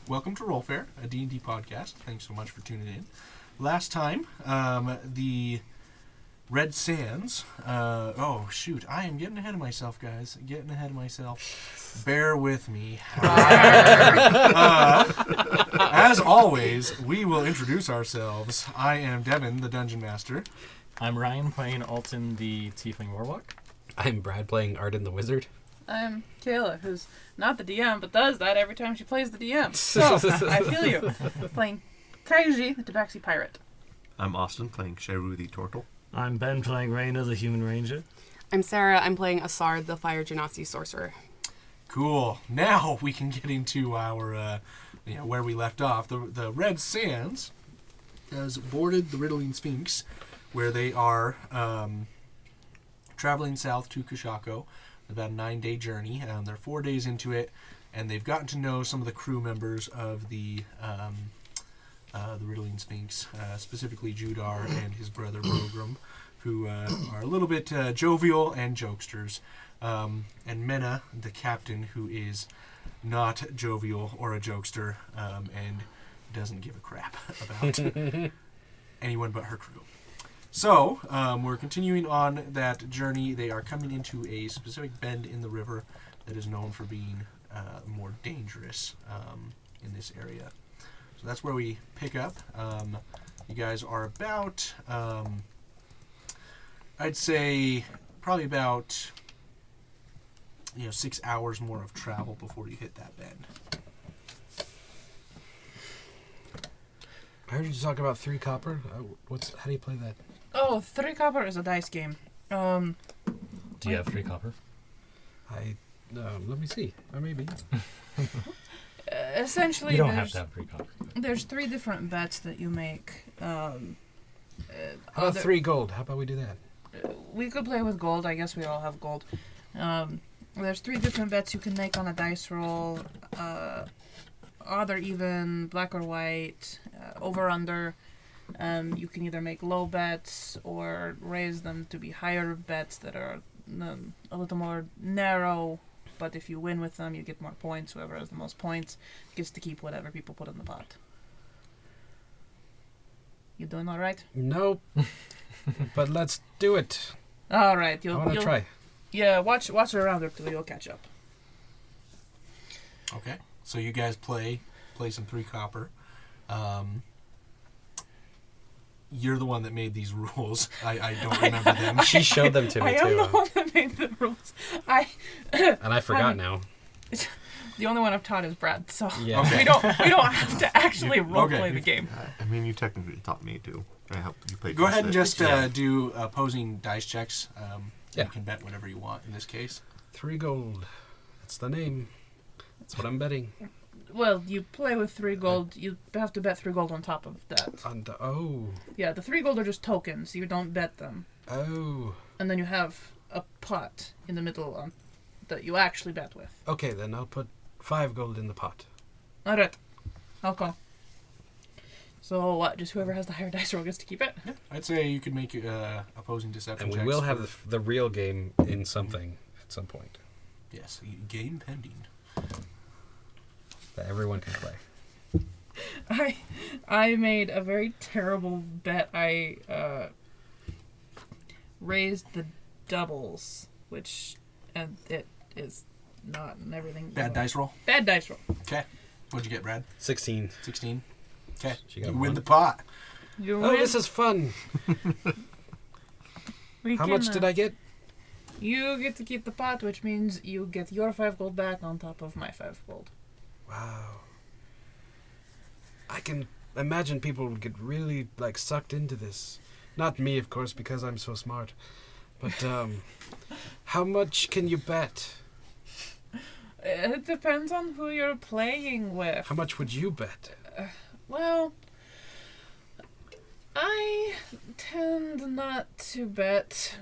welcome to Roll Fair, a D&D podcast. Thanks so much for tuning in. Last time, the Red Sands... oh, shoot. I am getting ahead of myself, guys. Getting ahead of myself. Bear with me. As always, we will introduce ourselves. I am Devin, the Dungeon Master. I'm Ryan, playing Alton, the Tiefling Warlock. I'm Brad, playing Arden the Wizard. I'm Kayla, who's not the DM, but does that every time she plays the DM. So, I feel you. Playing Kaiji, the Tabaxi Pirate. I'm Austin, playing Sheru the Turtle. I'm Ben, playing Raina, the Human Ranger. I'm Sarah, I'm playing Asar, the Fire Genasi Sorcerer. Cool. Now we can get into our, where we left off. The Red Sands has boarded the Riddling Sphinx, where they are traveling south to Kashako. About a 9-day journey. They're 4 days into it, and they've gotten to know some of the crew members of the Riddling Sphinx, specifically Judar and his brother Rogram, who are a little bit jovial and jokesters. And Mena, the captain, who is not jovial or a jokester, and doesn't give a crap about anyone but her crew. So, we're continuing on that journey. They are coming into a specific bend in the river that is known for being more dangerous in this area. So that's where we pick up. You guys are about, I'd say, probably about 6 hours more of travel before you hit that bend. I heard you talk about 3 copper. How do you play that? Oh, 3 copper is a dice game. Do you have 3 copper? Let me see. Or maybe. Essentially, You don't have to have 3 copper. There's 3 different bets that you make. How about 3 gold? How about we do that? We could play with gold. I guess we all have gold. There's 3 different bets you can make on a dice roll. Odd or even, black or white, over, under. You can either make low bets or raise them to be higher bets that are a little more narrow, but if you win with them, you get more points. Whoever has the most points gets to keep whatever people put in the pot. You doing all right? Nope. But let's do it. All right. I want to try. Yeah, watch around until you'll catch up. Okay. So you guys play some 3 copper. You're the one that made these rules. I don't remember them. She showed them to me, too. I am the one that made the rules. And I forgot now. The only one I've taught is Brad, so Yeah. Okay. we don't have to actually roleplay the game. I mean, you technically taught me to. I helped you play. Go ahead and just Yeah. do opposing dice checks. Yeah. You can bet whatever you want in this case. 3 gold. That's the name. That's what I'm betting. Well, you play with 3 gold. You have to bet 3 gold on top of that. Yeah, the 3 gold are just tokens. You don't bet them. Oh. And then you have a pot in the middle that you actually bet with. Okay, then I'll put 5 gold in the pot. All right. I'll call. So what? Just whoever has the higher dice roll gets to keep it? Yeah. I'd say you could make opposing deception And we checks. will have the real game in something at some point. Yes, game pending. That everyone can play. I made a very terrible bet. I raised the doubles, and it is not and everything. Bad dice roll? Bad dice roll. Okay. What'd you get, Brad? 16. 16? Okay. She got You win 1. the pot. You Oh, win. this is fun. How much did I get? You get to keep the pot, which means you get your 5 gold back on top of my 5 gold. Wow. I can imagine people would get really, sucked into this. Not me, of course, because I'm so smart. But, how much can you bet? It depends on who you're playing with. How much would you bet? Well, I tend not to bet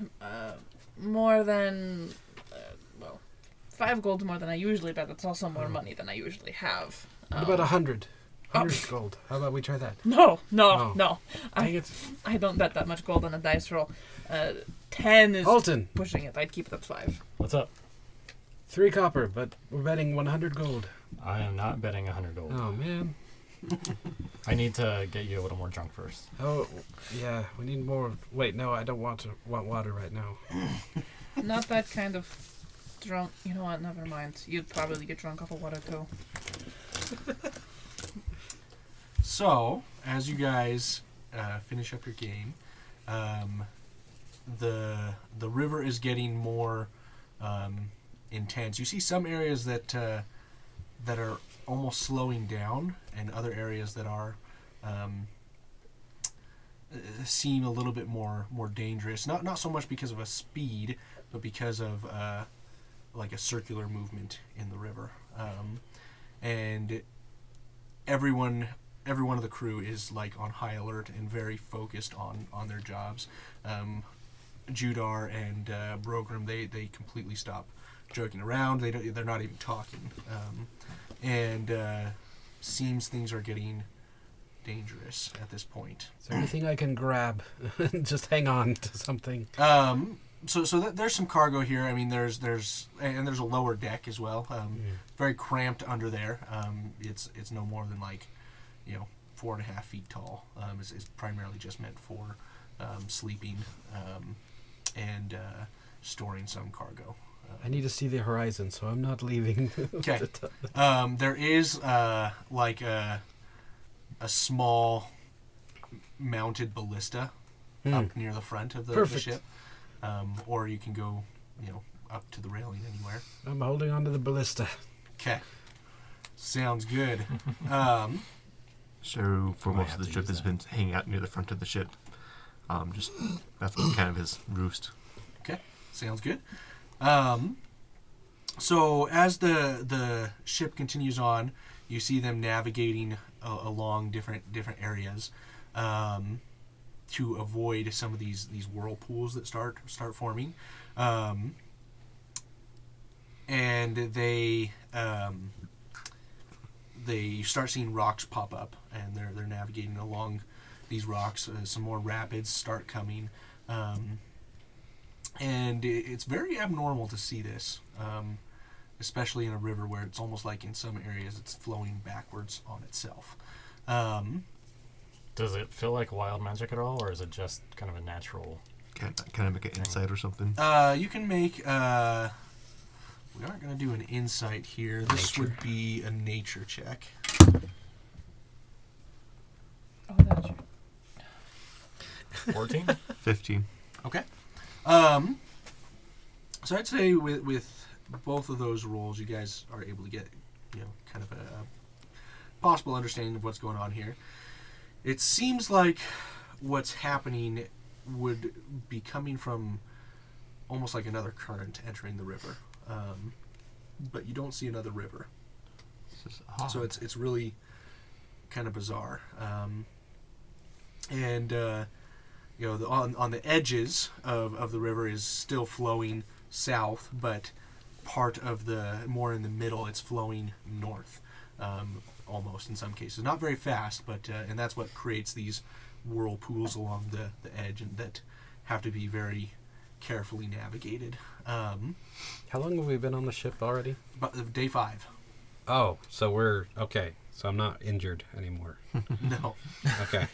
more than, 5 gold more than I usually bet. That's also more money than I usually have. What about 100? 100 gold. How about we try that? No. Dang it. I don't bet that much gold on a dice roll. 10 is Alton, pushing it. I'd keep it at 5. What's up? 3 copper, but we're betting 100 gold. I am not betting 100 gold. Oh man. I need to get you a little more drunk first. Oh yeah, we need more. Wait, no, I don't want water right now. Not that kind of drunk. You know what? Never mind. You'd probably get drunk off of water too. So, as you guys finish up your game, the river is getting more intense. You see some areas that are almost slowing down, and other areas that are seem a little bit more dangerous. Not so much because of a speed, but because of like a circular movement in the river. And every one of the crew is like on high alert and very focused on their jobs. Judar and Brogram, they completely stop joking around. They're not even talking. And seems things are getting dangerous at this point. Is there anything I can grab? Just hang on to something. So there's some cargo here. I mean, there's a lower deck as well. Very cramped under there. It's no more than 4.5 feet tall. It's primarily just meant for sleeping and storing some cargo. I need to see the horizon, so I'm not leaving. Okay. There is like a small mounted ballista up near the front of the ship, or you can go, up to the railing anywhere. I'm holding onto the ballista. Okay. Sounds good. Sheru, for Might most have of the to trip, use has that. been hanging out near the front of the ship. Just that's kind of his roost. Okay. Sounds good. So as the ship continues on, you see them navigating along different areas to avoid some of these whirlpools that start forming, and they start seeing rocks pop up, and they're navigating along these rocks. Some more rapids start coming, and it's very abnormal to see this. Especially in a river where it's almost like in some areas it's flowing backwards on itself. Does it feel like wild magic at all, or is it just kind of a natural? Can I make an insight or something? You can make... we aren't going to do an insight here. This would be a nature check. Oh, that's right. 14? 15. Okay. So I'd say with both of those rolls, you guys are able to get, kind of a possible understanding of what's going on here. It seems like what's happening would be coming from almost like another current entering the river, but you don't see another river. This is odd. So it's really kind of bizarre. And on the edges of the river is still flowing south, but part of more in the middle, it's flowing north, almost in some cases. Not very fast, but and that's what creates these whirlpools along the edge, and that have to be very carefully navigated. How long have we been on the ship already? But day 5. Oh, so we're okay. So I'm not injured anymore. No. Okay.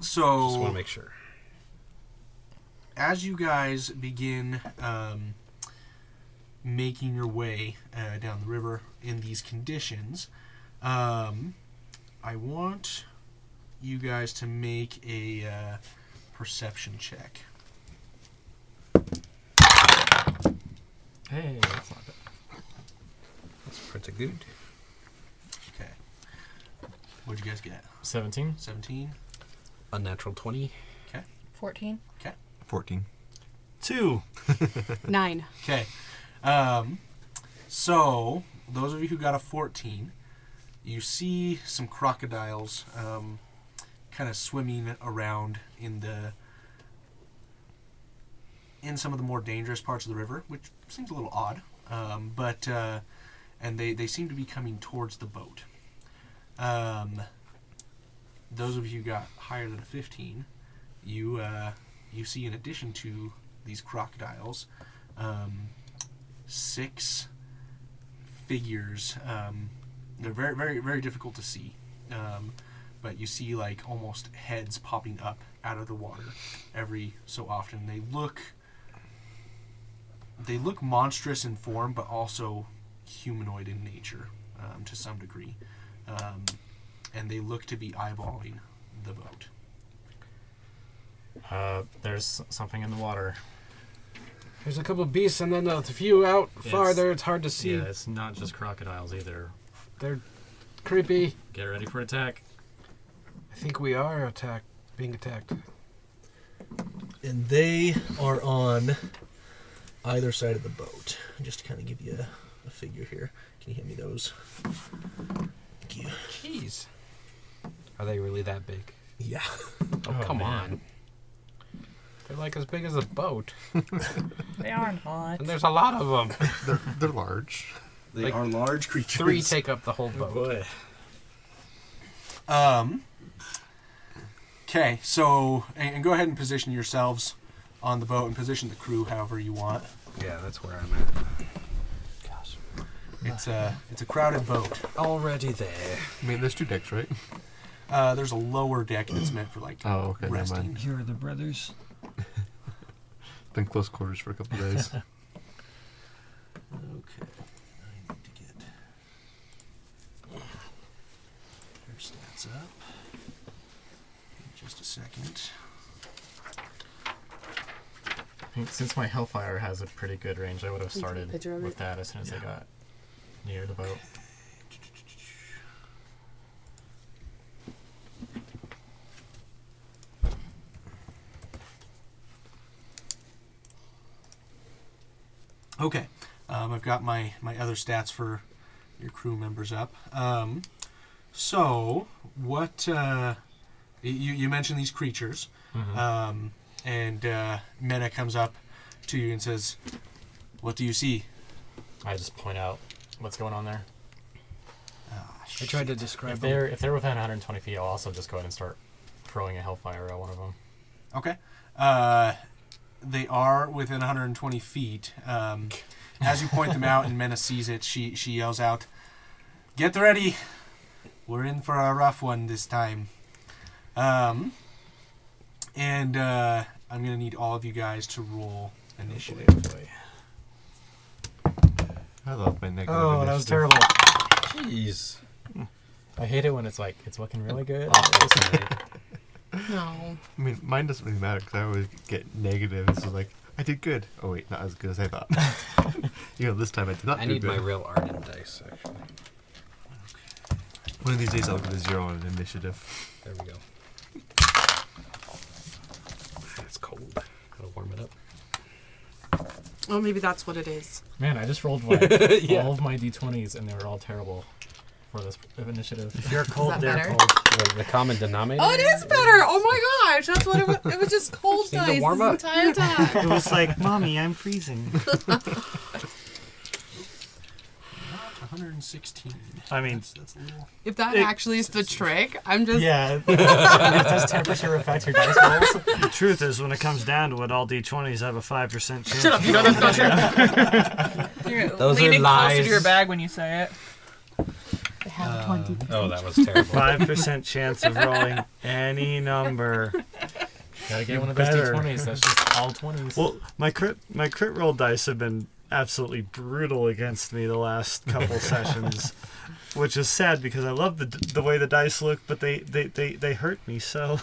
So Just want to make sure. as you guys begin making your way down the river in these conditions, I want you guys to make a perception check. Hey, that's not bad. That's pretty good. Okay. What'd you guys get? 17? 17? Unnatural 20. 14. 14. 2. 9. Okay. So, those of you who got a 14, you see some crocodiles kind of swimming around in some of the more dangerous parts of the river, which seems a little odd. But they seem to be coming towards the boat. Those of you who got higher than a 15, you see, in addition to these crocodiles, 6 figures. They're very, very, very difficult to see. But you see like almost heads popping up out of the water every so often. They look monstrous in form, but also humanoid in nature to some degree. And they look to be eyeballing the boat. There's something in the water. There's a couple of beasts, and then a few out farther. It's hard to see. Yeah, it's not just crocodiles either. They're creepy. Get ready for attack. I think we are being attacked. And they are on either side of the boat. Just to kind of give you a figure here. Can you hand me those? Thank you. Jeez. Are they really that big? Yeah. Oh, come man. on. They're like as big as a boat. They aren't hot. And there's a lot of them. They're large. They Like are large creatures. 3 take up the whole boat. Boy. Okay, so and go ahead and position yourselves on the boat and position the crew however you want. Yeah, that's where I'm at. Gosh. It's a crowded boat. Already there. I mean, there's 2 decks, right? There's a lower deck that's meant for like Oh, okay, never resting. mind. Here are the brothers. Been close quarters for a couple of days. Okay. I need to get their stats up. Just a second. I think since my Hellfire has a pretty good range, I would have Can you take a started picture of with it? that as soon as I got near the boat. Okay, I've got my other stats for your crew members up. So what you mentioned these creatures, and Mena comes up to you and says, "What do you see?" I just point out what's going on there. I tried to describe If them. they're within 120 feet, I'll also just go ahead and start throwing a Hellfire at one of them. Okay. They are within 120 feet. As you point them out and Mena sees it, she yells out, "Get ready! We're in for a rough one this time." And I'm going to need all of you guys to roll initiative. I love my negative Oh, that was initiative. terrible. Jeez. I hate it when it's like, it's looking really good. No. I mean, mine doesn't really matter because I always get negative. It's just like, I did good. Oh, wait, not as good as I thought. This time I did not I do need good. my real ardent dice, actually. One of these days I'll get a 0 on an initiative. There we go. It's cold. Gotta warm it up. Oh, maybe that's what it is. Man, I just rolled like Yeah. all of my d20s and they were all terrible for this initiative. If you're cold, that they're better? cold. The common denominator? Oh, it is better. Oh my gosh, that's what it was. It was just cold Seems to dice warm this up. entire time. It was like, Mommy, I'm freezing. Not 116. I mean, that's a little... If that actually is the trick, I'm just. Yeah. If does temperature affect your dice rolls? the truth is, when it comes down to it, all D20s have a 5% chance. Shut up, you know that's not true. You're Those are leaning closer lies. to your bag when you say it. I have 20. Oh, that was terrible. 5% chance of rolling any number. Gotta get one of those Better. d20s. That's just all 20s. Well, my crit roll dice have been absolutely brutal against me the last couple sessions, which is sad because I love the way the dice look, but they hurt me so.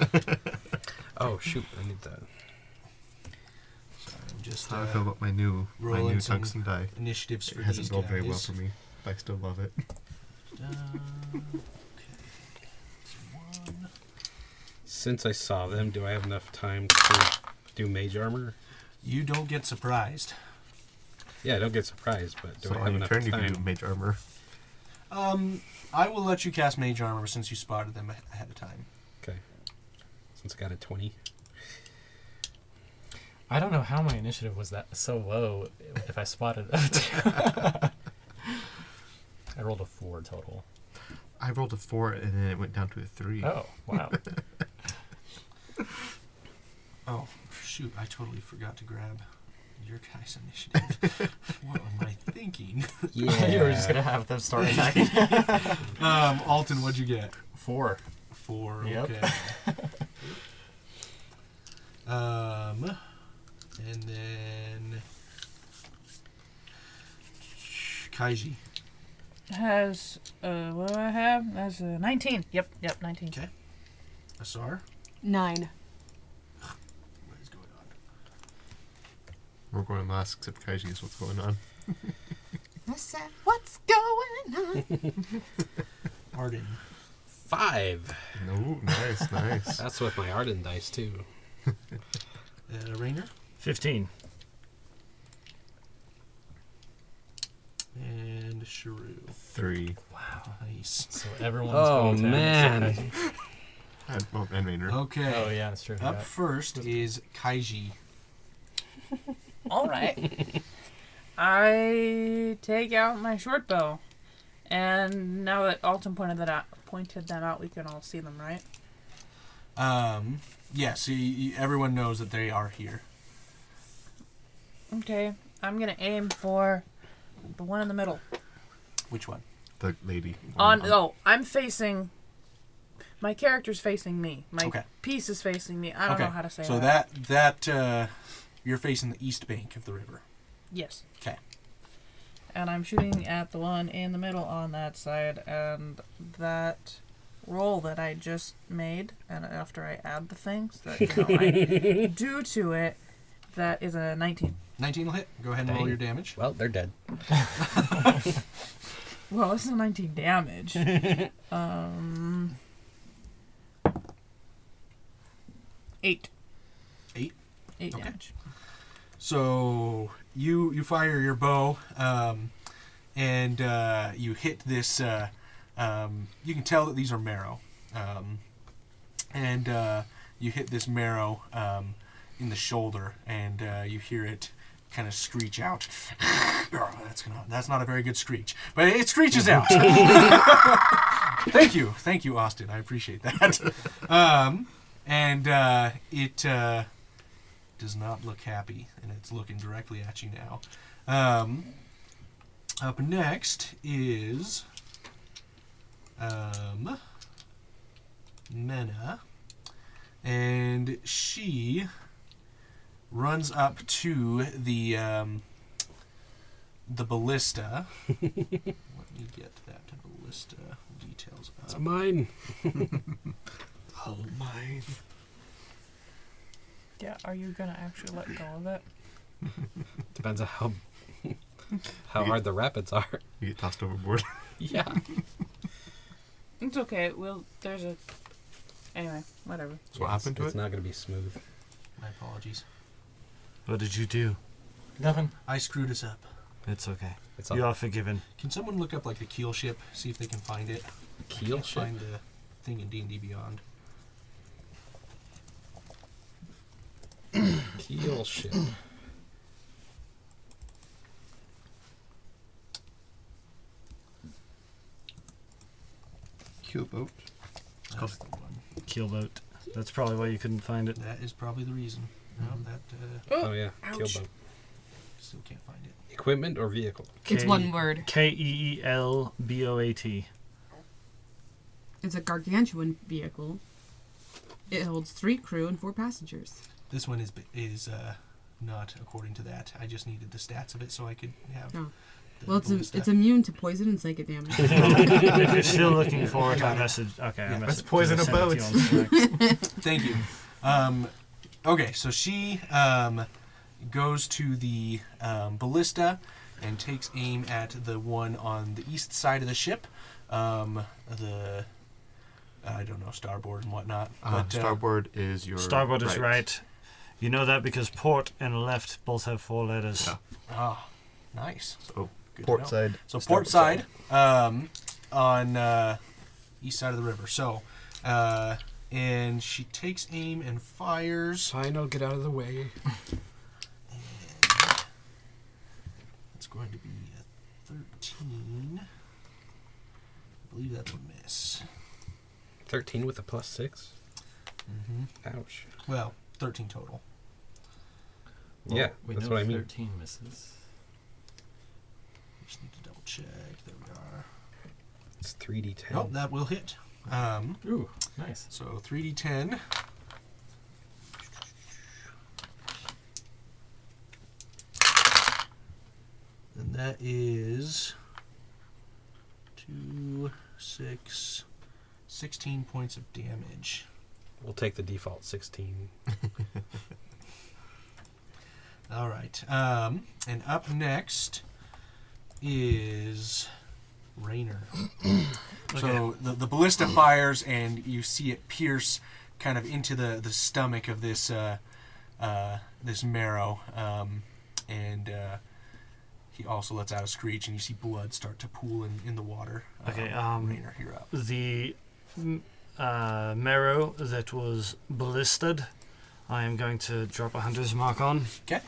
Oh, shoot. I need that. I'm just How I feel about my new rolling some tungsten die. initiatives for It hasn't these rolled very well guys. for me, but I still love it. Okay. That's one. Since I saw them, do I have enough time to do mage armor? You don't get surprised. Yeah, I don't get surprised, but do So I have on your enough turn, you can do time? mage armor. I will let you cast mage armor since you spotted them ahead of time. Okay. Since I got a 20. I don't know how my initiative was that so low if I spotted it. I rolled a 4 total. I rolled a 4 and then it went down to a 3. Oh, wow. Oh, shoot. I totally forgot to grab Your guy's initiative. What am I thinking? You were just gonna have them start attacking. Alton, what'd you get? 4. 4. Yep. Okay. And then Kaiji. Has what do I have? That's 19. Yep, 19. Okay. Asar. 9. What is going on? We're going last, except Kaiji is what's going on. I said, what's going on? Arden. 5. No, nice, nice. That's with my Arden dice too. Rainer. 15. And Sheru. 3. Wow, nice. So everyone's Oh, going 10, man. except Kaiji. And Rainer. Okay. Oh yeah, that's true. Up Yeah. first is Kaiji. All right. I take out my short bow, and now that Alton pointed that out, we can all see them, right? Yeah, so everyone knows that they are here. Okay. I'm gonna aim for the one in the middle. Which one? The lady. I'm facing. My character's facing me. My Okay. piece is facing me. I don't know how to say so that. that you're facing the east bank of the river. Yes. Okay. And I'm shooting at the one in the middle on that side, and that roll that I just made, and after I add the things that I do to it, that is a 19. 19 will hit. Go ahead and roll Dang. your damage. Well, they're dead. Well, it's a 19 damage. 8. 8? 8 Okay. damage. So you fire your bow, and you hit this. You can tell that these are Merrow, and you hit this Merrow in the shoulder, and you hear it kind of screech out. That's not a very good screech, but it screeches out. Thank you, Austin. I appreciate that. And it does not look happy, and it's looking directly at you now. Up next is Mena, and she runs up to the ballista. Let me get that ballista details up. It's mine. Oh, mine. Yeah, are you going to actually let go of it? Depends on how hard the rapids are. You get tossed overboard. Yeah. It's okay. Anyway, whatever. So what happened to It's it? not going to be smooth. My apologies. What did you do? Nothing. I screwed us up. It's okay. It's You all are forgiven. Can someone look up like the keel ship, see if they can find it? keel Can't ship. find the thing in D&D Beyond. Keel ship. Keelboat. That's the one. Keelboat. That's probably why you couldn't find it. That is probably the reason. No, that Oh yeah, Ouch. keelboat. still can't find it. Equipment or vehicle? It's one word. Keelboat. It's a gargantuan vehicle. It holds 3 crew and 4 passengers. This one is not according to that. I just needed the stats of it so I could have. Oh. the Well, ballista. it's immune to poison and psychic damage. If you're still looking for it, I message. Okay, Yeah, I let's message. poison a send it to boat. you on Slack. Thank you. Okay, so she goes to the ballista and takes aim at the one on the east side of the ship. The I don't know, starboard and whatnot. But Starboard is your Starboard is right. You know that because port and left both have 4 letters. Yeah. Ah, nice. So Good to port know. side. So starboard port side, on east side of the river. So, and she takes aim and fires. Fine, I'll get out of the way. And it's going to be a 13. I believe that's a miss. 13 with a +6. Mm-hmm. Ouch. Well, 13 total. Yeah, We that's know what I mean. 13 misses. Just need to double check. There we are. It's 3d10. Oh, that will hit. Ooh, nice. So 3d10. And that is 2, 6, 16 points of damage. We'll take the default 16. All right. And up next is Rainer. So the ballista fires, and you see it pierce kind of into the stomach of this this Merrow, and he also lets out a screech, and you see blood start to pool in the water. Okay, Rainer, you're up. The Merrow that was ballisted, I am going to drop a hunter's mark on. Okay.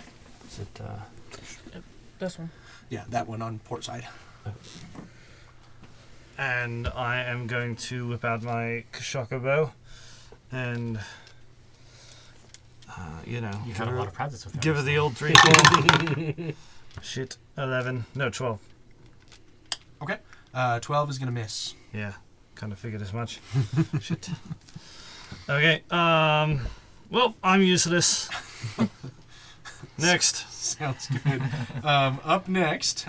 Is it, This one. Yeah, that one on port side. and I am going to whip out my Kashaka bow and, You've had a lot of practice with that. give it the old 3-4. Shit, 11. No, 12. Okay. 12 is going to miss. Yeah, kind of figured as much. Shit. Okay, well, I'm useless. Next. Sounds good. Up next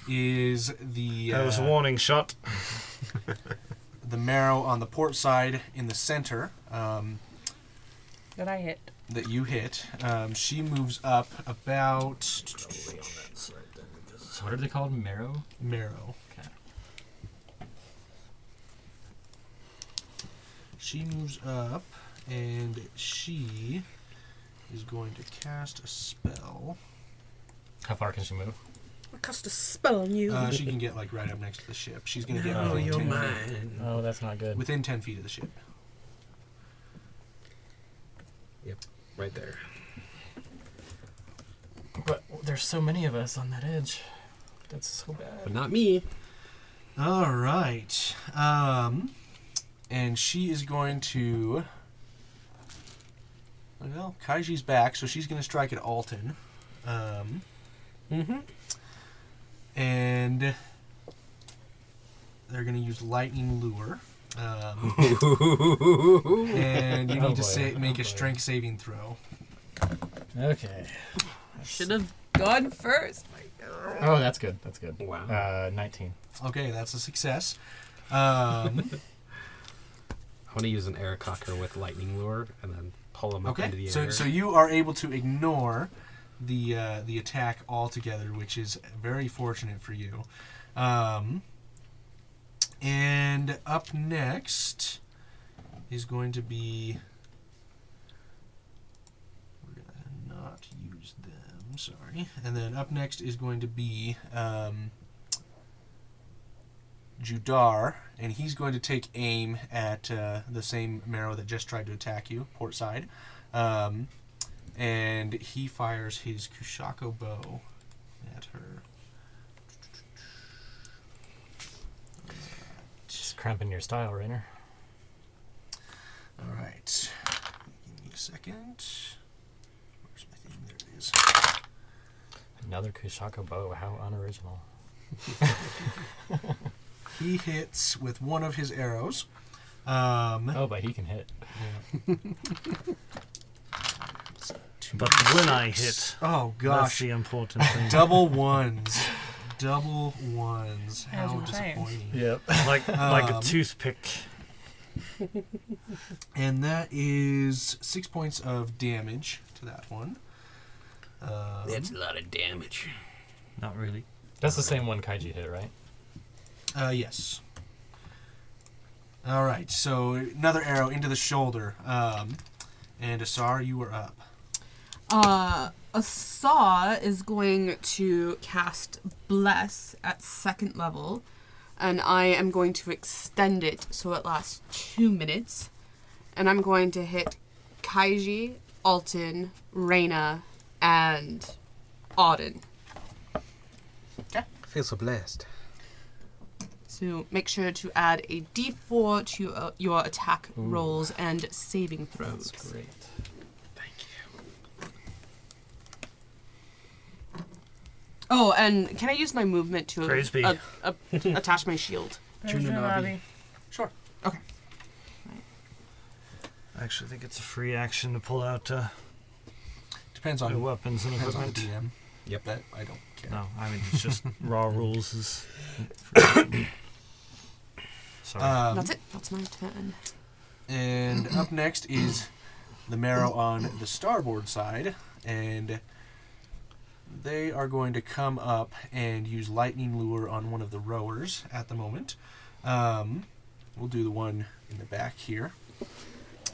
is the That was a warning shot. the Merrow on the port side in the center That I hit. that you hit. She moves up about What are they called? Merrow? Merrow. Okay. She moves up, and she is going to cast a spell. How far can she move? I cast a spell on you. She can get like right up next to the ship. She's going to get Oh, within you're 10 feet. mine. Oh, that's not good. Within 10 feet of the ship. Right there. But there's so many of us on that edge. That's so bad. But not me. All right. And she is going to. Well, Kaiji's back, so she's going to strike at Alton. And they're going to use Lightning Lure. And you need to make a strength saving throw. Okay. Should have gone first. Oh, that's good. That's good. Wow. 19. Okay, that's a success. I want to use an air cocker with lightning lure and then pull him up into the air. So you are able to ignore the attack altogether, which is very fortunate for you. And up next is going to be. We're gonna not use them. Sorry. And then up next is going to be Judar, and he's going to take aim at the same Merrow that just tried to attack you, port side. And he fires his Kushako bow at her. Just cramping your style, Rainer. All right. Give me a second. Where's my thing? There it is. Another Kushaka bow. How unoriginal. He hits with one of his arrows. Oh, but he can hit. But when I hit, Oh that's gosh. the important thing. Double ones. Double ones. As How you were saying. disappointing. Yep. like a toothpick. And that is 6 points of damage to that one. That's a lot of damage. Not really. That's the same one Kaiji hit, right? Yes. All right. So another arrow into the shoulder. And Asar, you are up. Asa is going to cast Bless at 2nd level, and I am going to extend it so it lasts 2 minutes. And I'm going to hit Kaiji, Alton, Reyna, and Auden. I feel so blessed. So make sure to add a d4 to your attack rolls and saving throws. That's great. Oh, and can I use my movement to Praise be. attach my shield? Junonabi. Sure. Okay. I actually think it's a free action to pull out Depends my on weapons and depends on the equipment. DM. Yep. That I don't care. No, I mean it's just raw rules. Is sorry. That's it. That's my turn. And up next is the Merrow on the starboard side, and they are going to come up and use lightning lure on one of the rowers at the moment. We'll do the one in the back here.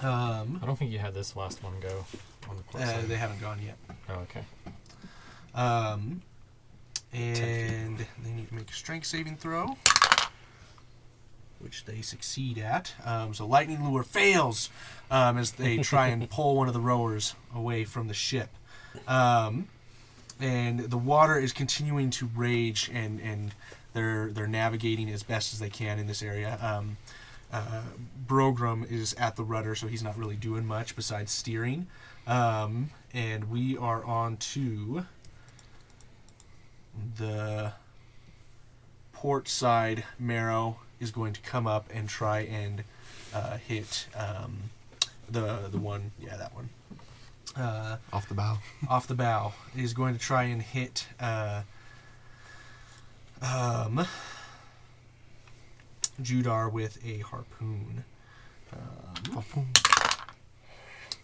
I don't think you had this last one go on the plus side. They haven't gone yet. Oh, okay. And they need to make a strength saving throw, which they succeed at. So lightning lure fails as they try and pull one of the rowers away from the ship. And the water is continuing to rage, and they're navigating as best as they can in this area. Brogram is at the rudder, so he's not really doing much besides steering. And we are on to the port side. Merrow is going to come up and try and hit the one, that one. Off the bow. Off the bow. Is going to try and hit Judar with a harpoon.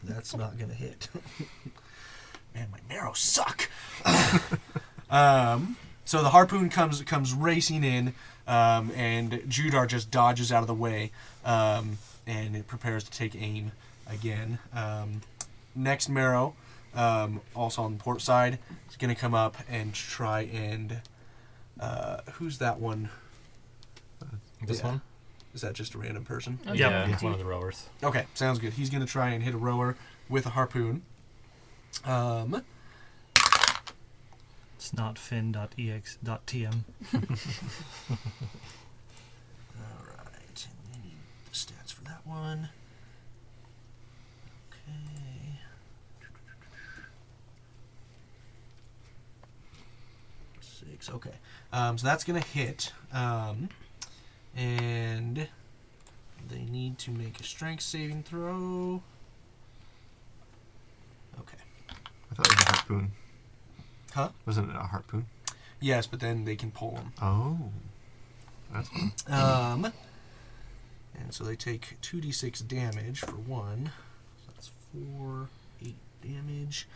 That's not going to hit. Man, my arrows suck. So the harpoon comes racing in, and Judar just dodges out of the way, and it prepares to take aim again. Next Merrow, also on the port side, is going to come up and try and... who's that one? This one? Is that just a random person? Okay. Yeah, it's one of the rowers. Okay, sounds good. He's going to try and hit a rower with a harpoon. It's not fin.ex.tm. Alright, we need the stats for that one. Okay. 6, okay. So that's going to hit. And they need to make a strength saving throw. Okay. I thought it was a harpoon. Huh? Wasn't it a harpoon? Yes, but then they can pull them. Oh. That's fun. And so they take 2d6 damage for one. So that's 4, 8 damage.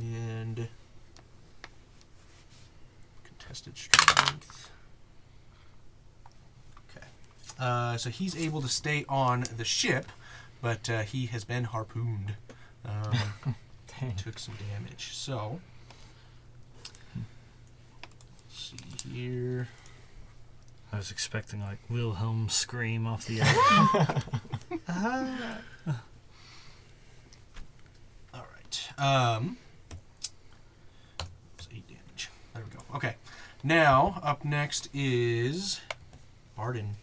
And contested strength. Okay. So he's able to stay on the ship, but he has been harpooned. Dang. Took some damage. So, let's see here. I was expecting like Wilhelm scream off the edge. All right. It's 8 damage. There we go. Okay. Now, up next is Arden.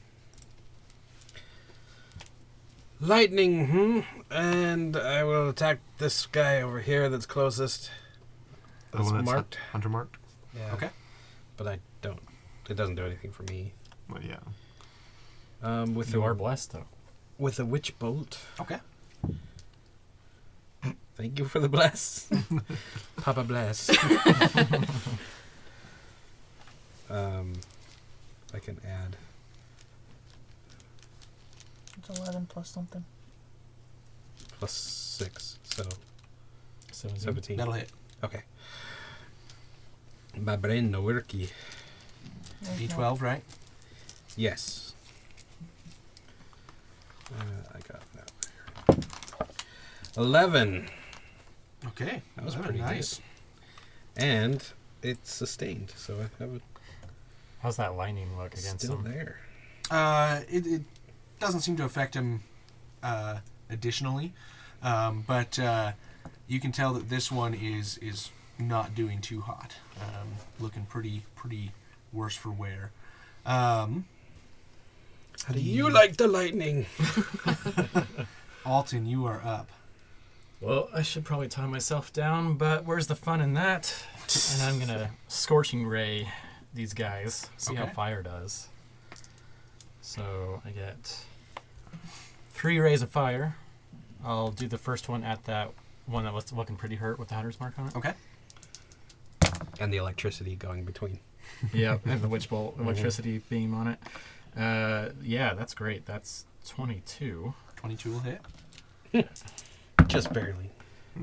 Lightning, and I will attack this guy over here that's closest. The That's one that's marked. hunter marked? Yeah. Okay. But I don't. It doesn't do anything for me. Well, yeah. With You the are blessed, though. with a witch bolt. Okay. Thank you for the bless. Papa bless. I can add It's 11 plus something. +6, so 17. That'll hit. okay. My brain no worky. D12, right? Yes. I got that. 11. Okay. That was 11, pretty nice. And it's sustained, so I have it How's that lightning look against still them? there. It doesn't seem to affect him additionally, but you can tell that this one is not doing too hot. Looking pretty worse for wear. How do you like the lightning? Alton, you are up. Well, I should probably tie myself down, but where's the fun in that? And I'm gonna scorching ray these guys. See how Okay. fire does. So I get 3 rays of fire. I'll do the first one at that one that was looking pretty hurt with the hunter's mark on it. Okay. And the electricity going between. Yep, and the witch bolt electricity beam on it. Yeah, that's great. That's 22. 22 will hit. Just barely.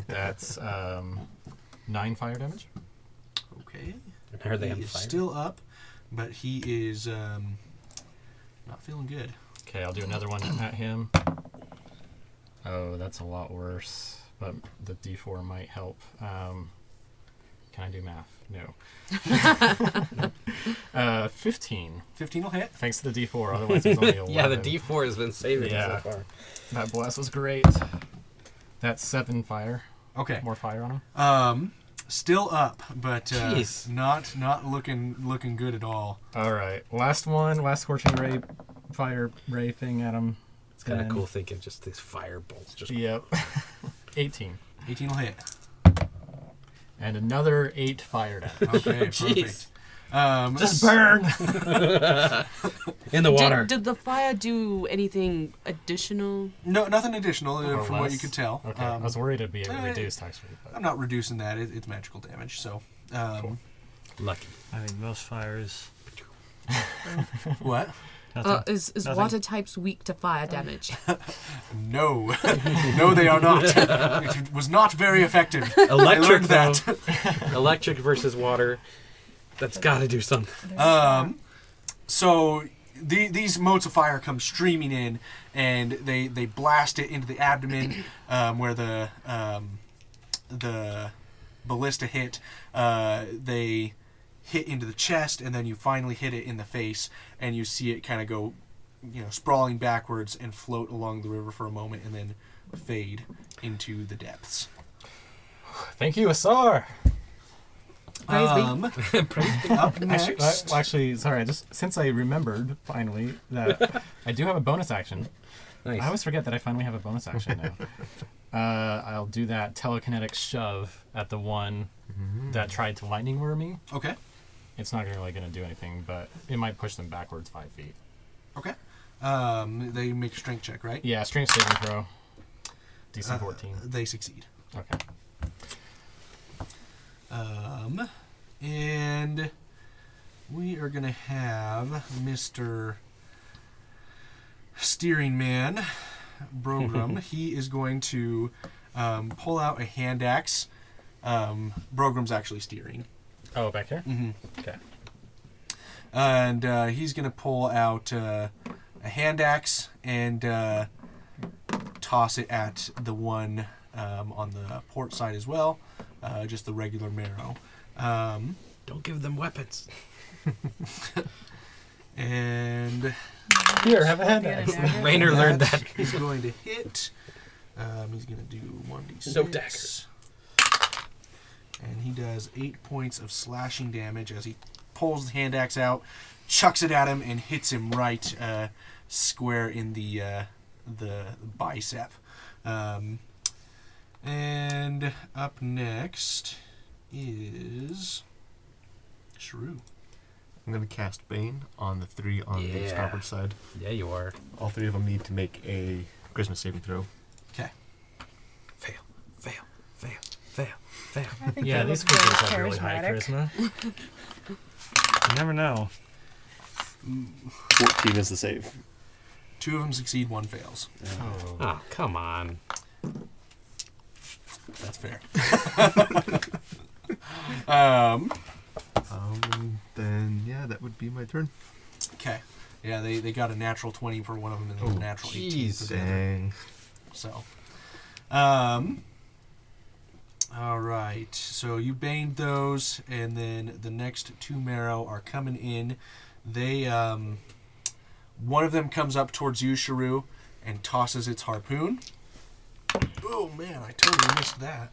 That's 9 fire damage. Okay. Are they He on is fire? still up, but he is not feeling good. Okay, I'll do another one at him. Oh, that's a lot worse, but the D4 might help. Can I do math? No. 15. 15 will hit. Thanks to the D4, otherwise it's only 11. Yeah, the D4 has been saving Yeah. so far. That blast was great. That's 7 fire. Okay. More fire on him. Still up, but Jeez. not looking good at all. All right, last one, last scorching ray, fire ray thing at him. It's kind of And- cool thinking just these fire bolts. Just Yep. 18. 18 will hit. And another 8 fire damage. Okay, Jeez. perfect. Just burn! in the water. Did the fire do anything additional? No, nothing additional Or from what you less? could tell. Okay, I was worried it'd be eh, reduced actually. But. I'm not reducing that. It's magical damage. So, Cool. Lucky. I think most fires. what? Nothing. Is Nothing. water types weak to fire damage? No, no, they are not. It was not very effective. I Electric, learned though. that. Electric versus water. That's got to do something. So these motes of fire come streaming in, and they blast it into the abdomen, where the ballista hit. They hit into the chest, and then you finally hit it in the face, and you see it kind of go, sprawling backwards and float along the river for a moment, and then fade into the depths. Thank you, Asar! Up next. Actually, sorry, since I remembered finally that I do have a bonus action. Nice. I always forget that I finally have a bonus action now. I'll do that telekinetic shove at the one that tried to lightning lure me. Okay. It's not really going to do anything, but it might push them backwards 5 feet. Okay. They make a strength check, right? Yeah, strength saving throw. DC 14. They succeed. Okay. And we are going to have Mr. Steering Man, Brogram. He is going to pull out a hand axe. Brogram's actually steering. Oh, back here? Mm-hmm. Okay. And he's going to pull out a hand axe and toss it at the one on the port side as well. Just the regular Merrow. Don't give them weapons. And Here, have a hand Get a axe. dagger. Rainer learned that. He's going to hit. He's going to do 1d6. No daggers. And he does 8 points of slashing damage as he pulls the hand axe out, chucks it at him, and hits him right square in the bicep. And up next is Sheru. I'm going to cast Bane on the 3 on the Yeah. starboard side. Yeah, you are. All 3 of them need to make a Christmas saving throw. Okay. Fail, fail, fail, fail, fail. I think Yeah, they these look creatures very have really high charismatic. charisma. You never know. 14 is the save. 2 of them succeed, 1 fails. Oh. Oh, come on. That's fair. Then, yeah, that would be my turn. Okay. Yeah, they got a natural 20 for one of them and a natural 18 for the other. Dang. So, all right. So you baned those, and then the next 2 Merrow are coming in. They, one of them comes up towards you, Sheru, and tosses its harpoon. Oh man, I totally missed that.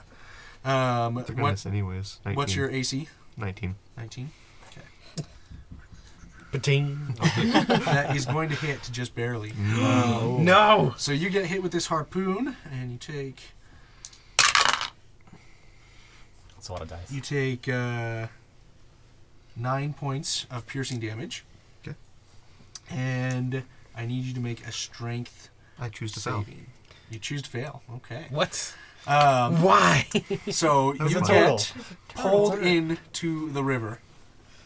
They're gonna miss anyways. 19. What's your AC? 19. 19. Pating. That is going to hit just barely. No. So you get hit with this harpoon, and you take That's a lot of dice. You take 9 points of piercing damage. Okay. And I need you to make a strength I choose to fail. saving. You choose to fail. Okay. What? Why? So That's you a get pulled into the river.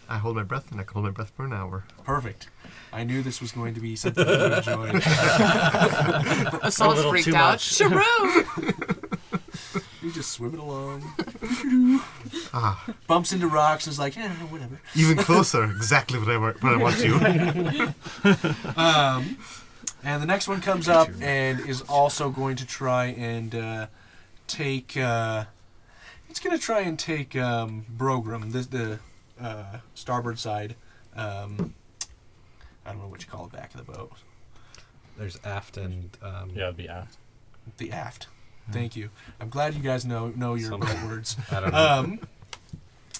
I hold my breath, and I can hold my breath for an hour. Perfect. I knew this was going to be something you would enjoy. Assault's freaked too out. much. Sheru! You just swimming along. Ah, Bumps into rocks and is like, yeah, whatever. even closer. Exactly what I want to. And the next one comes up and is also going to try and take. It's going to try and take Brogram, the starboard side. I don't know what you call it, back of the boat. There's aft and Yeah, it'd be aft. The aft. Thank you. I'm glad you guys know your Some- boat words. I don't know.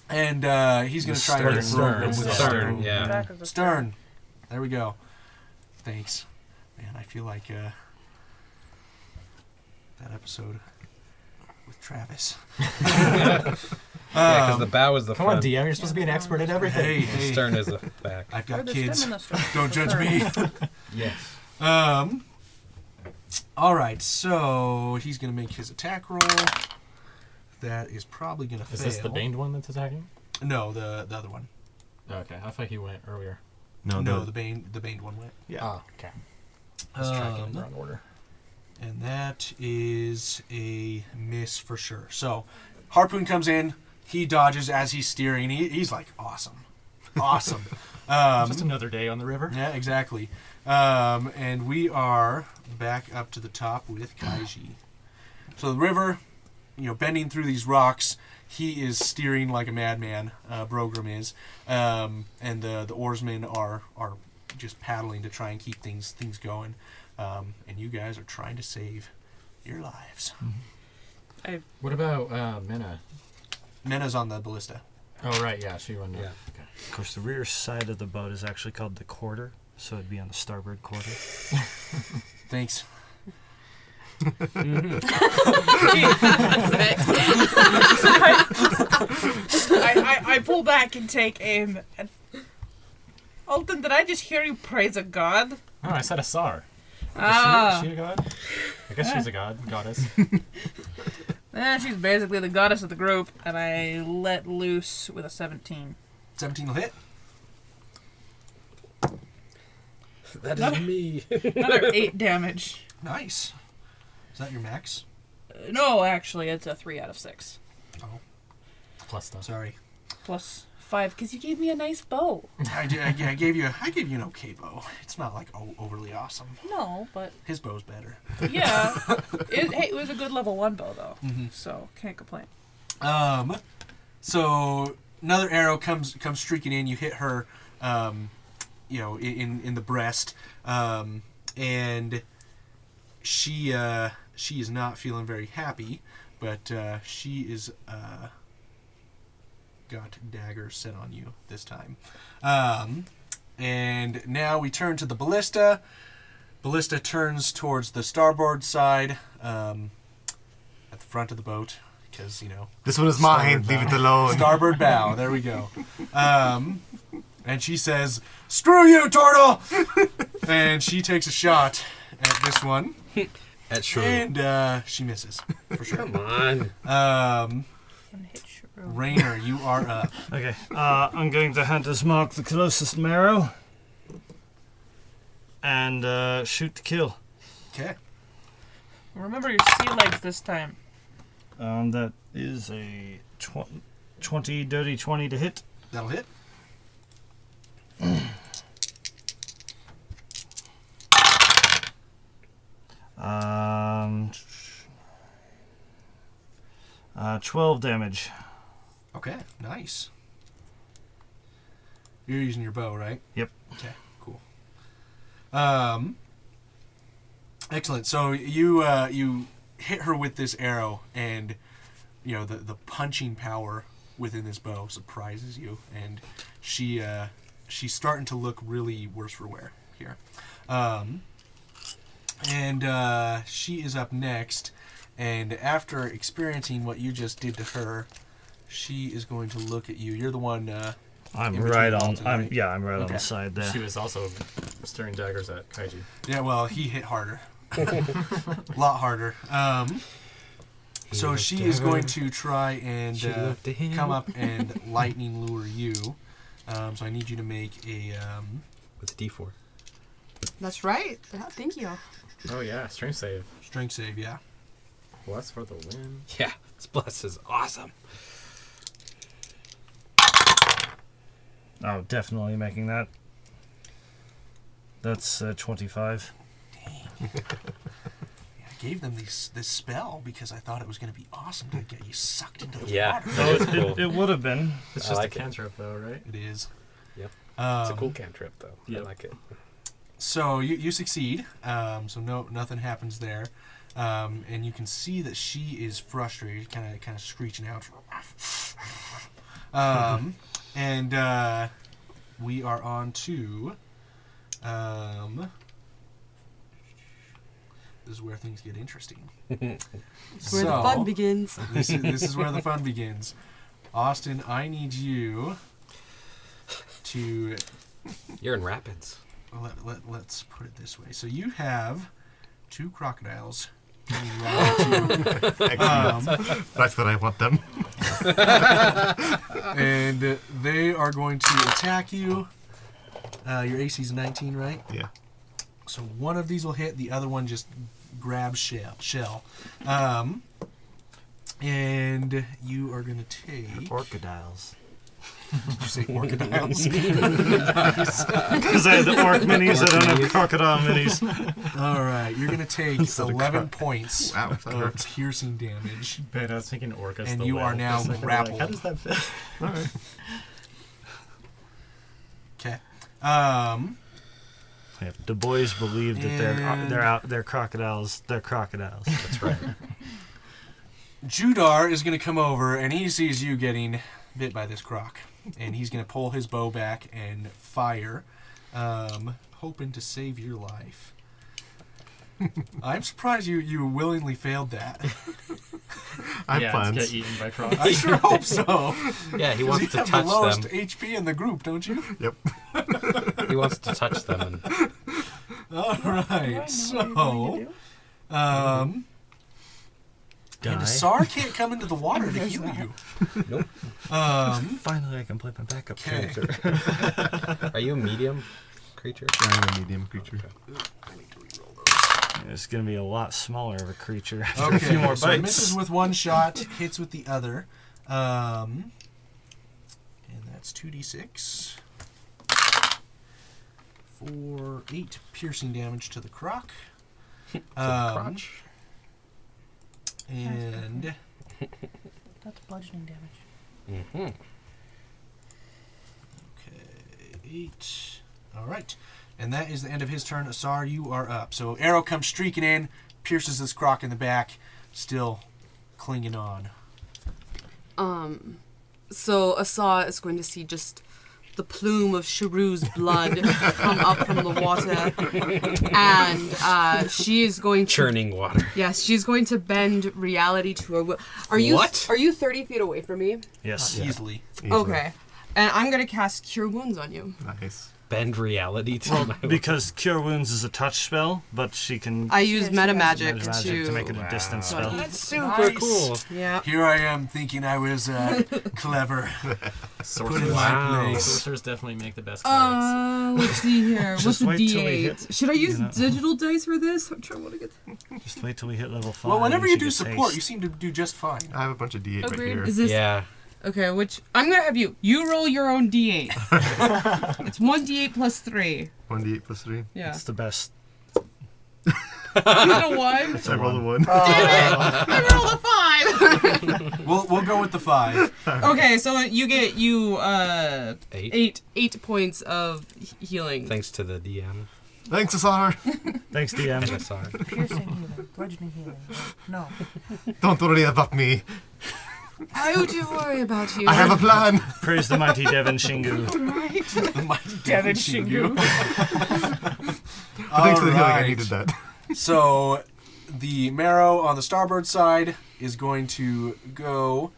And he's going to try and hit Stern. Brogram with Stern, yeah. Back of the Stern. There we go. Thanks. Man, I feel like that episode with Travis. Yeah, because the bow is the Come on, front. DM. You're supposed to be an expert at everything. Hey, Stern is the back. I've Or got the kids. stem and the stern. Don't judge me. Yes. All right, so he's gonna make his attack roll. That is probably gonna fail. Is this the Baned one that's attacking? No, the other one. Okay, I thought he went earlier. No, the baned one went. Yeah. Oh, okay. Let's try and get in the wrong order. And that is a miss for sure. So, Harpoon comes in. He dodges as he's steering. He's like, awesome. Just another day on the river. Yeah, exactly. And we are back up to the top with Kaiji. So the river, bending through these rocks, he is steering like a madman. Brogram is, and the oarsmen are just paddling to try and keep things going. And you guys are trying to save your lives. What about Minna? Mena's on the ballista. Oh, right, yeah, she went. Yeah. Okay. Of course, the rear side of the boat is actually called the quarter, so it'd be on the starboard quarter. Thanks. I pull back and take aim. Alton, did I just hear you praise a god? Oh, I said a Sar. Ah. Is she a god? I guess she's a goddess. She's basically the goddess of the group, and I let loose with a 17. 17 will hit. That is me. Another 8 damage. Nice. Is that your max? No, actually, it's a 3 out of 6. Oh, Plus stuff. sorry. Plus 5, because you gave me a nice bow. I gave you an okay bow. It's not like overly awesome. No, but His bow's better. yeah. It was a good level 1 bow, though. Mm-hmm. So, can't complain. So another arrow comes streaking in. You hit her, in the breast, and she is not feeling very happy, but she is got daggers set on you this time. And now we turn to the ballista. Ballista turns towards the starboard side, at the front of the boat, because This one is mine. Starboard Leave bow. it alone. Starboard bow. There we go. And she says, "Screw you, turtle!" And she takes a shot at this one, At Shrew. and she misses for sure. Come on. I'm gonna hit Shrew. Rainer, you are up. Okay, I'm going to Hunter's Mark the closest Merrow and shoot to kill. Okay. Remember your sea legs this time. That is a 20 dirty 20 to hit. That'll hit. 12 damage. Okay. Nice. You're using your bow, right? Yep. Okay. Cool. Excellent. So you hit her with this arrow, and the punching power within this bow surprises you, and she's starting to look really worse for wear here. And she is up next, and after experiencing what you just did to her, she is going to look at you. You're the one. I'm in right between on. Alton, I'm right? yeah. I'm right on Okay. the side there. She was also stirring daggers at Kaiji. Yeah, well, he hit harder. A lot harder. So she is going to try and She looked at him. come up and lightning lure you. So I need you to make a... What's a D4? That's right. Yeah, thank you. Oh yeah, strength save. strength save, yeah. Bless for the win. Yeah, this bless is awesome. Oh, definitely making that. That's 25. I gave them this spell because I thought it was going to be awesome to get you sucked into the Yeah. water. So That's cool. it would have been. It's I just like a it. cantrip though, right? It is. Yep. Um, It's a cool cantrip, though. Yep. I like it. So you succeed. So nothing happens there. And you can see that she is frustrated, kind of screeching out. And we are on to. This is where things get interesting. It's where the fun begins. This is where the fun begins. Austin, I need you to You're in Rapids. let's put it this way. So you have 2 crocodiles coming around Excellent. That's what I want them. and they are going to attack you. Your AC's 19, right? Yeah. So one of these will hit, the other one just grabs shell. And you are going to take... Crocodiles. Did you say crocodiles? Because I had the orc minis, I don't have crocodile minis. All right, you're going to take Instead of 11 points Wow, that of hurts. piercing damage. Man, I was thinking Orcus. And the you whale are now for a second. grappled. Like, how does that fit? All right. Okay. Yeah, Du Bois believe that they're crocodiles. They're crocodiles. That's right. Judar is going to come over, and he sees you getting bit by this croc. And he's going to pull his bow back and fire, hoping to save your life. I'm surprised you willingly failed that. I have yeah, plans. to get eaten by crocs. I sure hope so. Yeah, he 'Cause wants you to have touch the lowest them. HP in the group, don't you? Yep. He wants to touch them. And All right, so... And Die. Asar can't come into the water to heal you. Nope. Finally, I can play my backup Okay. character. Are you a medium creature? I'm a medium creature. I need to reroll It's going to be a lot smaller of a creature. those. After a few Okay, more so bites. misses with one shot, hits with the other. And that's 2d6. 8 piercing damage to the croc. Crotch. And That's bludgeoning damage. Mm-hmm. okay, 8. All right, and that is the end of his turn. Asar, you are up. So arrow comes streaking in, pierces this croc in the back, still clinging on. So Asa is going to see just the plume of Sheru's blood come up from the water, and she is going to Churning water. Yes, she's going to bend reality to her will. Are you What? Are you 30 feet away from me? Yes. Easily. Easily. Okay, and I'm gonna cast Cure Wounds on you. Nice. Bend reality to Well, my because Cure Wounds is a touch spell, but she can I use Yeah, she meta has magic magic to make it a distance So spell. That's super Nice. cool. Yeah. Here I am thinking I was clever. Put in Wow. my place. Sorcerers definitely make the best clerics. Let's see here. Just What's the wait till we hit, D8? Should I use you know. digital dice for this? I'm trying to get. Just wait till we hit level 5. Well, whenever and you she do gets support, haste. you seem to do just fine. I have a bunch of D8 right Agreed. here. Is this Yeah. okay? Which I'm gonna have you. You roll your own D8. It's 1D8 plus 3. 1D8 plus 3. Yeah. It's the best. You know what? I rolled a 1. I rolled a 5. We'll go with the 5. Okay, so you get 8. 8 points of healing. Thanks to the DM. Thanks, Asar. Thanks, DM. NSR. Piercing healing, bludgeoning healing. No. Don't worry about me. I do worry about you. I have a plan. Praise the mighty Devon Shingu. The mighty Devin Shingu. Thanks for the healing. I Alright. needed that. So, the Merrow on the starboard side is going to go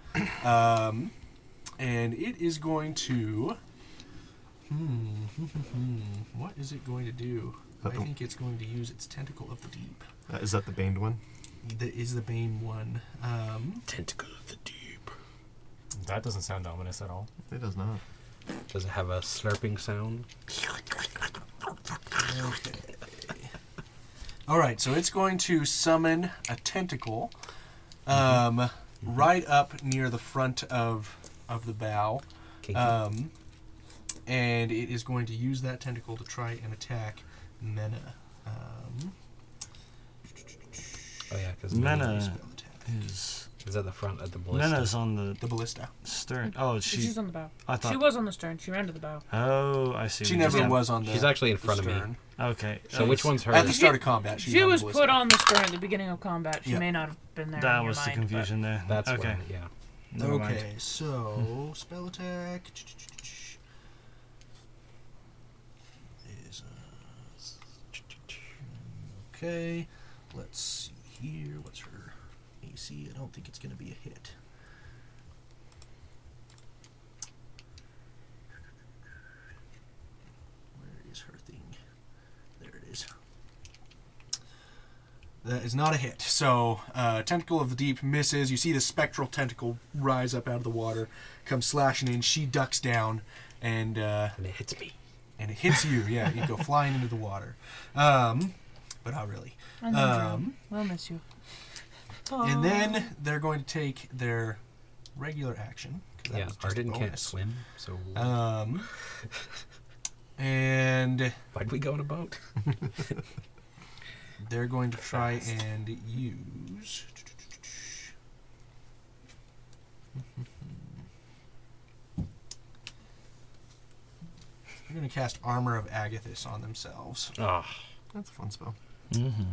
And it is going to... What is it going to do? I think it's going to use its Tentacle of the Deep. Is that the Baned one? That is the Bane one. Tentacle of the Deep. That doesn't sound ominous at all. It does not. Does it have a slurping sound? Okay. All right, so it's going to summon a tentacle right up near the front of the bow. And it is going to use that tentacle to try and attack Mena. Oh yeah, because Mena is at the front at the ballista. Mena's on the ballista. stern. Oh, She's on the bow. I thought She was on the stern. She ran to the bow. Oh, I see. She never was on the She's actually in the front of me. stern. Okay. So which one's her? At the start of combat, She on was the put ballista. on the stern at the beginning of combat. She Yeah. may not have been there. That in your was the mind, but- confusion there. That's okay. one, yeah. Never mind. Okay, so spell attack is okay. Let's see here. What's her AC? I don't think it's going to be a hit. Where is her thing? There it is. That is not a hit. So, Tentacle of the Deep misses. You see the spectral tentacle rise up out of the water, come slashing in. She ducks down, and And it hits me. it hits you. Yeah, you go flying into the water. But not really. And then drown. We'll miss you. And then they're going to take their regular action. 'Cause that Yeah, was just a Arden can't bonus. swim, so And why'd we go on a boat? they're going to try and use... They're going to cast Armor of Agathis on themselves. Oh, That's a fun spell. Mm-hmm.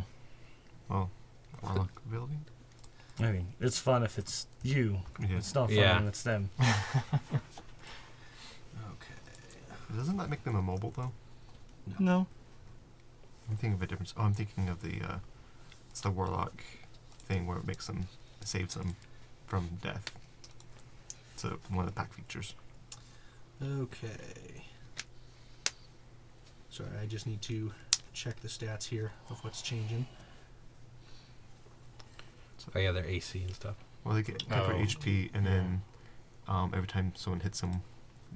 Well, Warlock ability? I mean, it's fun if it's you. Yeah. It's not fun Yeah. when it's them. Okay. Doesn't that make them immobile, though? No. I'm thinking of a difference. Oh, I'm thinking of the, it's the Warlock thing where it makes them, saves them from death. So, one of the pack features. Okay. Sorry, I just need to check the stats here of what's changing. oh yeah, their AC and stuff. Well, they get cover Oh. HP, and then every time someone hits them,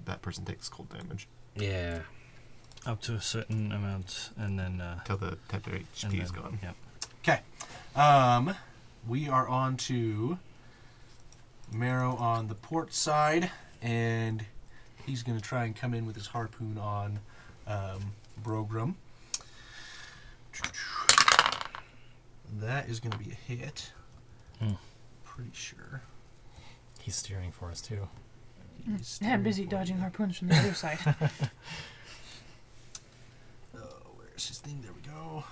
that person takes cold damage. Yeah. Up to a certain amount, and then... Till the type their and HP is then- gone. Yeah. We are on to Merrow on the port side, and he's going to try and come in with his harpoon on Brogram. That is going to be a hit. Pretty sure. He's steering for us too. He's I'm busy steering for dodging you. harpoons from the other side. Where's his thing? There we go.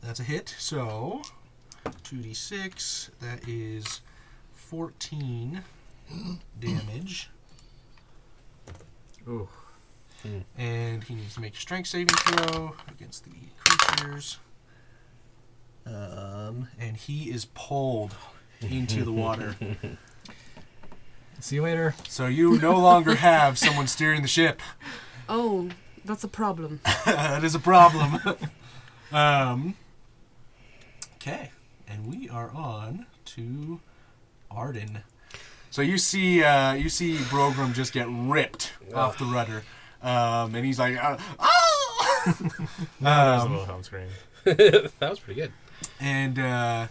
That's a hit. So 2d6. That is 14 damage. Ooh. And he needs to make a strength saving throw against the creatures. And he is pulled into the water. See you later. So you no longer have someone steering the ship. Oh, that's a problem. That is a problem. Okay, and we are on to Arden. So you see Brogram just get ripped off the rudder, and he's like, "Oh!" There's a little home screen. That was pretty good. And now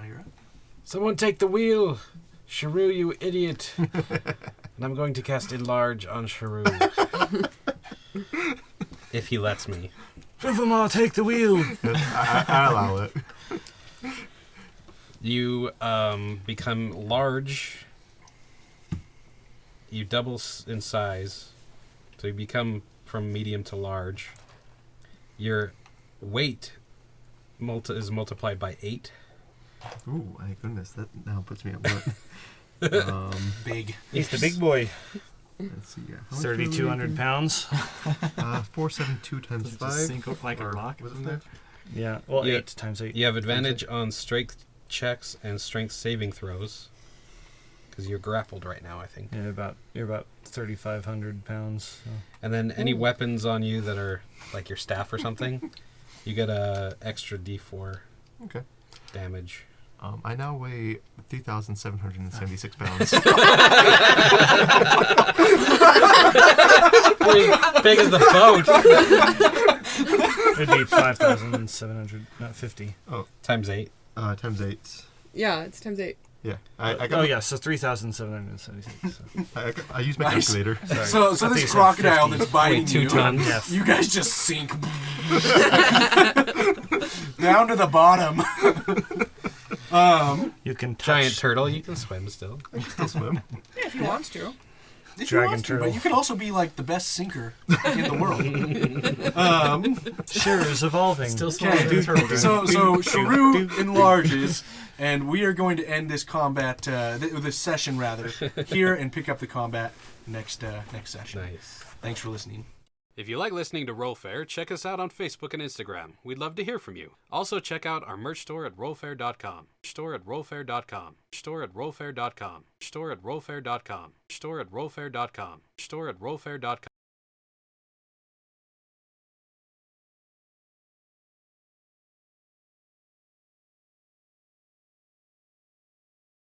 you're up. Someone take the wheel, Sheru, you idiot! And I'm going to cast Enlarge on Sheru. If he lets me. Rivamar, take the wheel! I allow it. You become large. You double in size. So you become from medium to large. Your weight is multiplied by 8. Ooh, my goodness, that now puts me at what? Big. He's the big boy. Let's see, yeah. How much 3,200 pounds. 472 times Just 5. sink up like a Or rock. was it there? Yeah, well, Yeah. 8 times 8. You have advantage on strength checks and strength saving throws. Because you're grappled right now, I think. Yeah, you're about 3,500 pounds. So. And then any weapons on you that are like your staff or something, you get a extra D4 damage. I now weigh 3,776 pounds. Big as the boat. It'd be 5,750. Oh, Times 8. times 8. Yeah, it's times 8. Yeah. I got, Oh, yeah, so 3,776. So. I used my Nice. calculator. Sorry. So I think this you said crocodile 50. that's biting Wait, 2 you, tons. Yes. you guys just sink down to the bottom. You can touch Giant turtle, you can swim still. I can still swim. Yeah, if he wants to. If Dragon you want to, turtle. but you can also be like the best sinker in the world. Sheru is evolving. Still Okay, swallowing the turtle. so Sheru enlarges, and we are going to end this combat, this session rather, here and pick up the combat next session. Nice. Thanks for listening. If you like listening to Rollfair, check us out on Facebook and Instagram. We'd love to hear from you. Also, check out our merch store at rollfair.com. Store at rollfair.com. Store at rollfair.com. Store at rollfair.com. Store at rollfair.com. Store at rollfair.com.